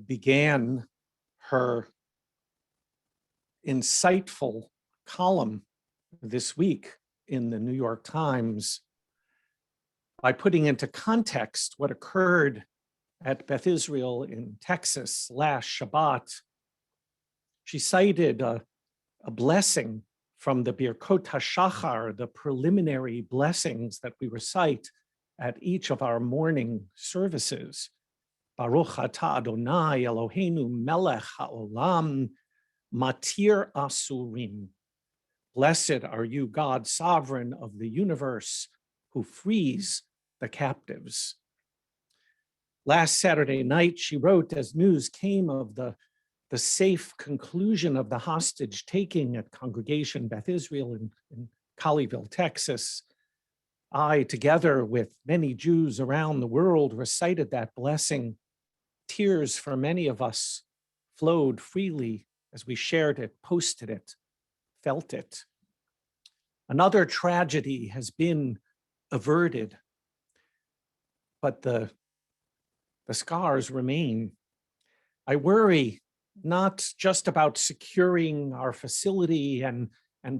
began her insightful column this week in the New York Times by putting into context what occurred at Beth Israel in Texas last Shabbat. She cited a blessing from the Birkot HaShachar, the preliminary blessings that we recite at each of our morning services. Baruch atah Adonai Eloheinu melech haolam matir asurim. Blessed are you, God, sovereign of the universe, who frees the captives. Last Saturday night, she wrote, as news came of the safe conclusion of the hostage taking at Congregation Beth Israel in Colleyville, Texas, I, together with many Jews around the world, recited that blessing. Tears for many of us flowed freely as we shared it, posted it, felt it. Another tragedy has been averted, but the scars remain. I worry not just about securing our facility and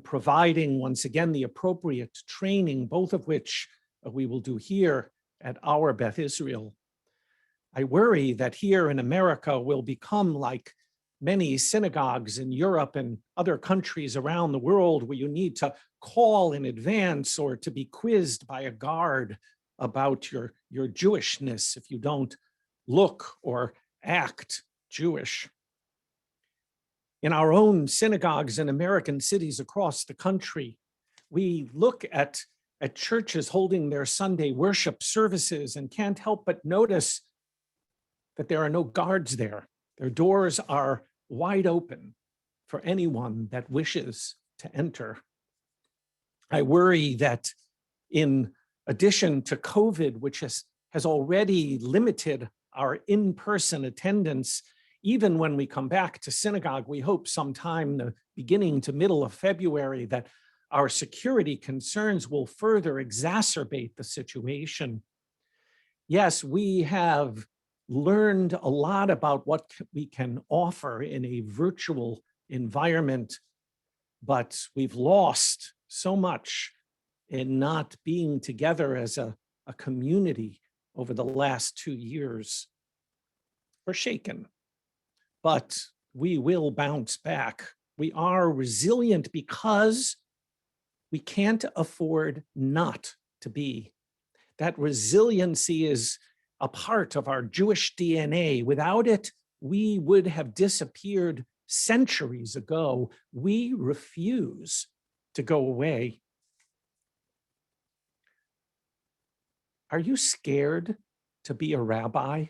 providing, once again, the appropriate training, both of which we will do here at our Beth Israel. I worry that here in America we'll become like many synagogues in Europe and other countries around the world where you need to call in advance or to be quizzed by a guard about your Jewishness if you don't look or act Jewish. In our own synagogues in American cities across the country, we look at churches holding their Sunday worship services and can't help but notice that there are no guards there. Their doors are wide open for anyone that wishes to enter. I worry that in addition to COVID, which has already limited our in-person attendance, even when we come back to synagogue, we hope sometime the beginning to middle of February that our security concerns will further exacerbate the situation. Yes, we have learned a lot about what we can offer in a virtual environment, but we've lost so much in not being together as a community over the last 2 years. We're shaken, but we will bounce back. We are resilient because we can't afford not to be. That resiliency is a part of our Jewish DNA. Without it, we would have disappeared centuries ago. We refuse to go away. Are you scared to be a rabbi?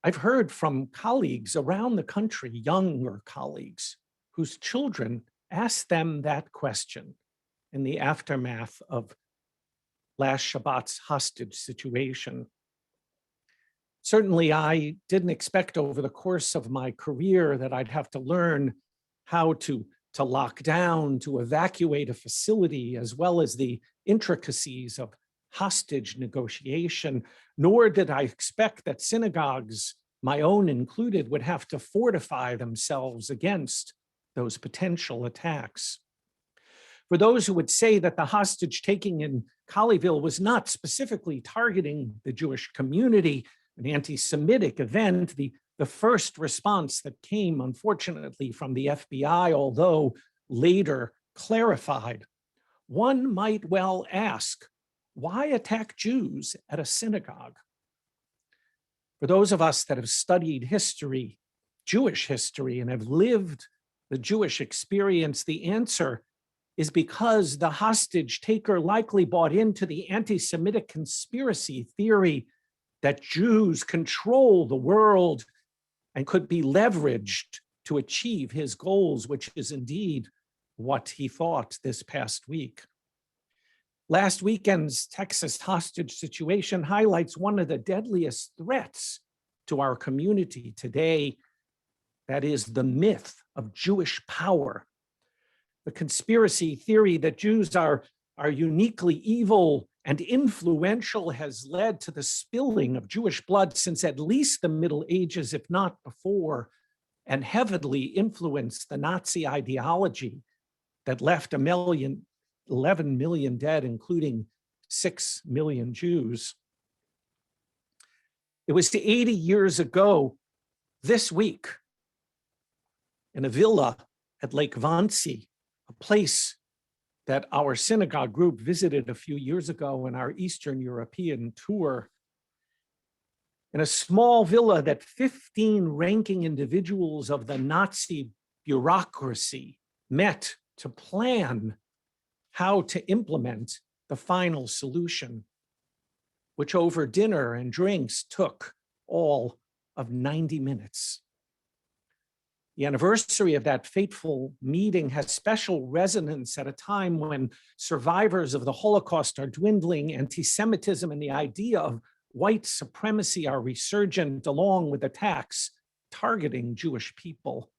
I've heard from colleagues around the country, younger colleagues, whose children asked them that question in the aftermath of last Shabbat's hostage situation. Certainly, I didn't expect over the course of my career that I'd have to learn how to lock down, to evacuate a facility, as well as the intricacies of hostage negotiation, nor did I expect that synagogues, my own included, would have to fortify themselves against those potential attacks. For those who would say that the hostage taking in Colleyville was not specifically targeting the Jewish community, an anti-Semitic event, the first response that came, unfortunately, from the FBI, although later clarified, one might well ask, why attack Jews at a synagogue? For those of us that have studied history, Jewish history, and have lived the Jewish experience, the answer is because the hostage taker likely bought into the anti-Semitic conspiracy theory that Jews control the world and could be leveraged to achieve his goals, which is indeed what he thought this past week. Last weekend's Texas hostage situation highlights one of the deadliest threats to our community today. That is the myth of Jewish power. The conspiracy theory that Jews are uniquely evil and influential has led to the spilling of Jewish blood since at least the Middle Ages, if not before, and heavily influenced the Nazi ideology that left 11 million dead, including 6 million Jews. It was 80 years ago this week in a villa at Lake Wannsee, a place that our synagogue group visited a few years ago in our Eastern European tour. In a small villa that 15 ranking individuals of the Nazi bureaucracy met to plan how to implement the final solution, which over dinner and drinks took all of 90 minutes. The anniversary of that fateful meeting has special resonance at a time when survivors of the Holocaust are dwindling, anti-Semitism and the idea of white supremacy are resurgent, along with attacks targeting Jewish people.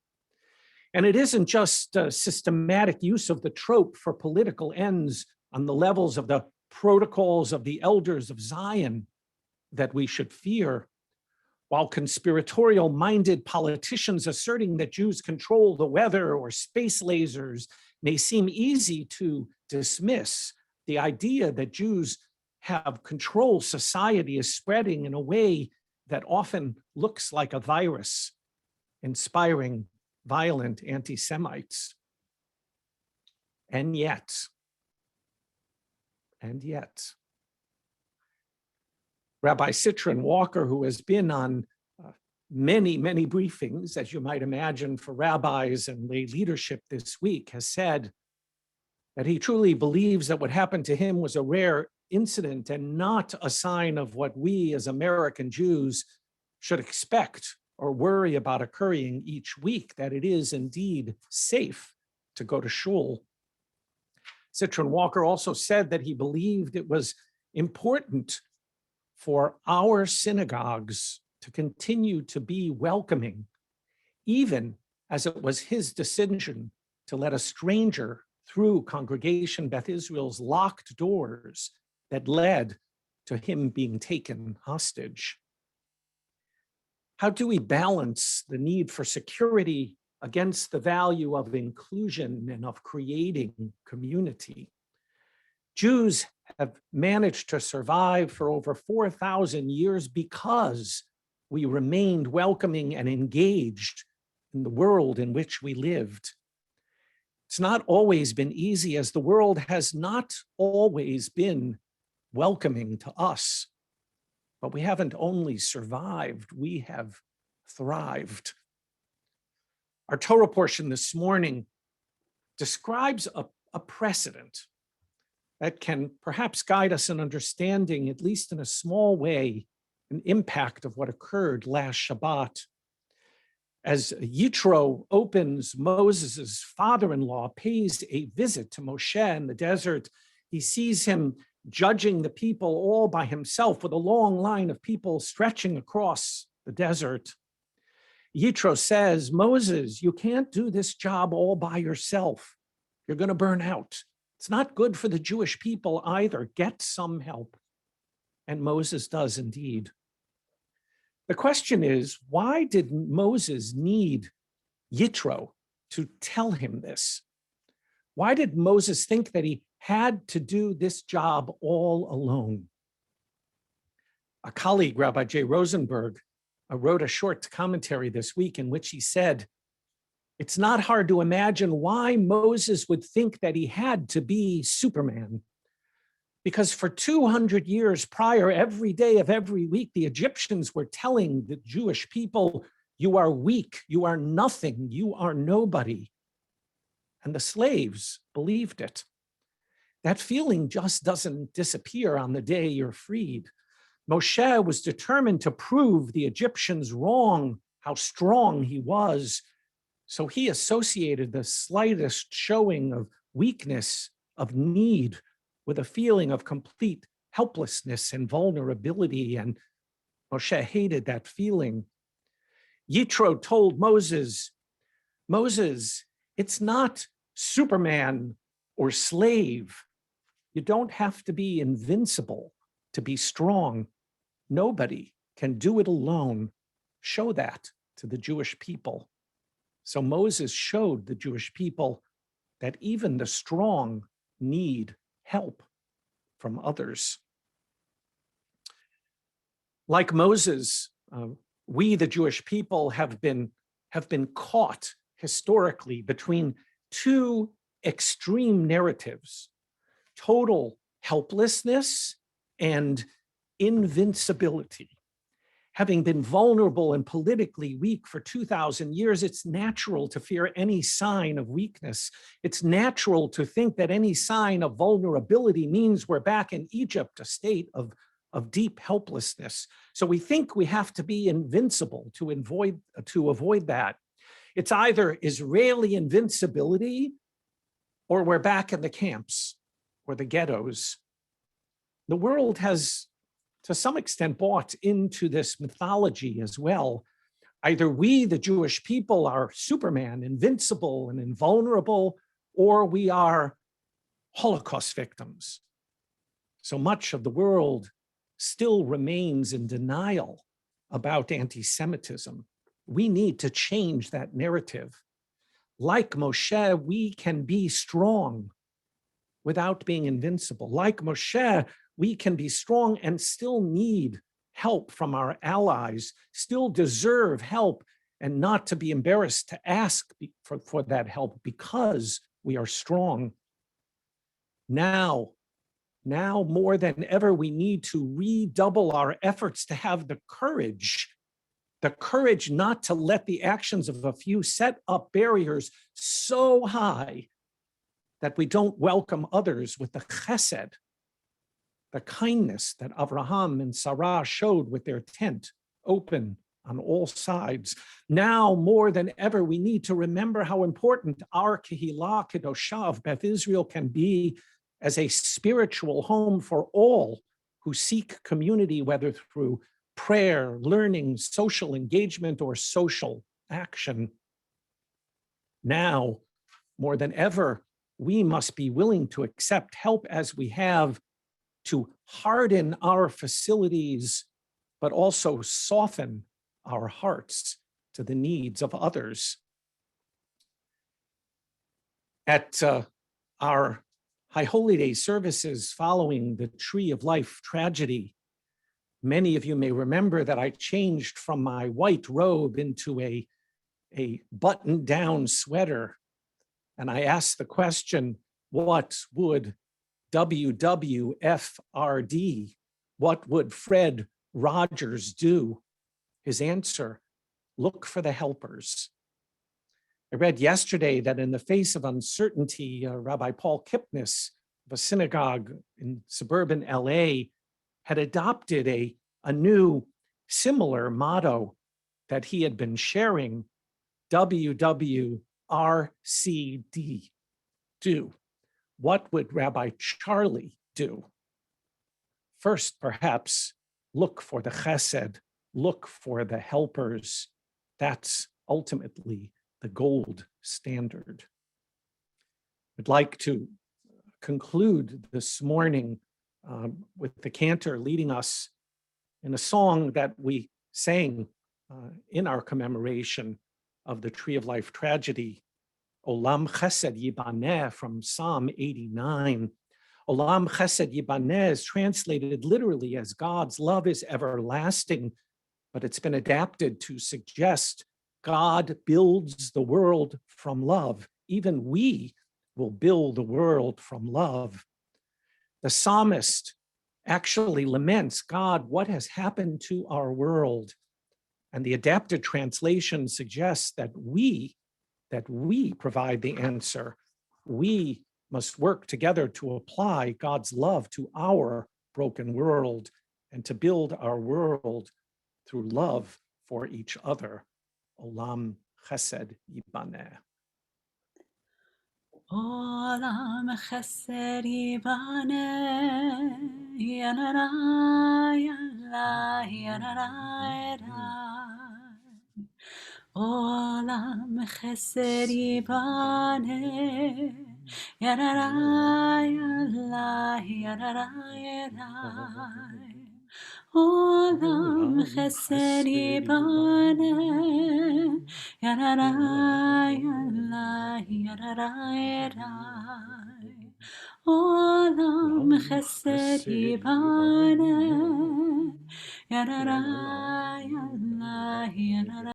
And it isn't just a systematic use of the trope for political ends on the levels of the protocols of the elders of Zion that we should fear. While conspiratorial-minded politicians asserting that Jews control the weather or space lasers may seem easy to dismiss, the idea that Jews have controlled society is spreading in a way that often looks like a virus, inspiring violent anti-Semites. And yet, Rabbi Citron Walker, who has been on many briefings, as you might imagine, for rabbis and lay leadership this week, has said that he truly believes that what happened to him was a rare incident and not a sign of what we as American Jews should expect or worry about occurring each week, that it is indeed safe to go to shul. Citron Walker also said that he believed it was important for our synagogues to continue to be welcoming, even as it was his decision to let a stranger through Congregation Beth Israel's locked doors that led to him being taken hostage. How do we balance the need for security against the value of inclusion and of creating community? Jews have managed to survive for over 4,000 years because we remained welcoming and engaged in the world in which we lived. It's not always been easy, as the world has not always been welcoming to us, but we haven't only survived, we have thrived. Our Torah portion this morning describes a precedent that can perhaps guide us in understanding, at least in a small way, an impact of what occurred last Shabbat. As Yitro opens, Moses' father-in-law pays a visit to Moshe in the desert. He sees him judging the people all by himself, with a long line of people stretching across the desert. Yitro says, "Moses, you can't do this job all by yourself. You're going to burn out. It's not good for the Jewish people either. Get some help." And Moses does indeed. The question is, why did Moses need Yitro to tell him this? Why did Moses think that he had to do this job all alone? A colleague, Rabbi J. Rosenberg, wrote a short commentary this week in which he said, "It's not hard to imagine why Moses would think that he had to be Superman. Because for 200 years prior, every day of every week, the Egyptians were telling the Jewish people, you are weak, you are nothing, you are nobody." And the slaves believed it. That feeling just doesn't disappear on the day you're freed. Moshe was determined to prove the Egyptians wrong, how strong he was. So he associated the slightest showing of weakness, of need, with a feeling of complete helplessness and vulnerability, and Moshe hated that feeling. Yitro told Moses, "Moses, it's not Superman or slave. You don't have to be invincible to be strong. Nobody can do it alone. Show that to the Jewish people. So Moses showed the Jewish people that even the strong need help from others. Like Moses, we, the Jewish people, have been caught historically between two extreme narratives: total helplessness and invincibility. Having been vulnerable and politically weak for 2,000 years, it's natural to fear any sign of weakness. It's natural to think that any sign of vulnerability means we're back in Egypt, a state of deep helplessness. So we think we have to be invincible to avoid that. It's either Israeli invincibility or we're back in the camps or the ghettos. The world has, to some extent, bought into this mythology as well. Either we, the Jewish people, are Superman, invincible and invulnerable, or we are Holocaust victims. So much of the world still remains in denial about anti-Semitism. We need to change that narrative. Like Moshe, we can be strong without being invincible. Like Moshe, we can be strong and still need help from our allies, still deserve help, and not to be embarrassed to ask for that help because we are strong. Now more than ever, we need to redouble our efforts to have the courage not to let the actions of a few set up barriers so high that we don't welcome others with the chesed, the kindness that Abraham and Sarah showed with their tent open on all sides. Now more than ever, we need to remember how important our Kehillah Kedoshah of Beth Israel can be as a spiritual home for all who seek community, whether through prayer, learning, social engagement, or social action. Now, more than ever, we must be willing to accept help as we have to harden our facilities, but also soften our hearts to the needs of others. At our High Holy Day services following the Tree of Life tragedy, many of you may remember that I changed from my white robe into a button-down sweater. And I asked the question, what would WWFRD, what would Fred Rogers do? His answer, look for the helpers. I read yesterday that in the face of uncertainty, Rabbi Paul Kipnis of a synagogue in suburban LA had adopted a new similar motto that he had been sharing, WWRCD, do. What would Rabbi Charlie do? First, perhaps, look for the chesed, look for the helpers. That's ultimately the gold standard. I'd like to conclude this morning with the cantor leading us in a song that we sang in our commemoration of the Tree of Life tragedy, Olam Chesed Yibaneh, from Psalm 89. Olam Chesed Yibaneh is translated literally as God's love is everlasting, but it's been adapted to suggest God builds the world from love. Even we will build the world from love. The psalmist actually laments, God, what has happened to our world? And the adapted translation suggests that we provide the answer. We must work together to apply God's love to our broken world and to build our world through love for each other. Olam Chesed Yibaneh. Olam Chesed Yibaneh, Yanara, Yanara, Yanara. Olam Chesed Yibaneh, Yararai Allah, Yararai Rai. Olam chesed yibaneh. Yararai Allah, Yararai Rai. Olam chesed yibaneh. Yararai Allah, Yararai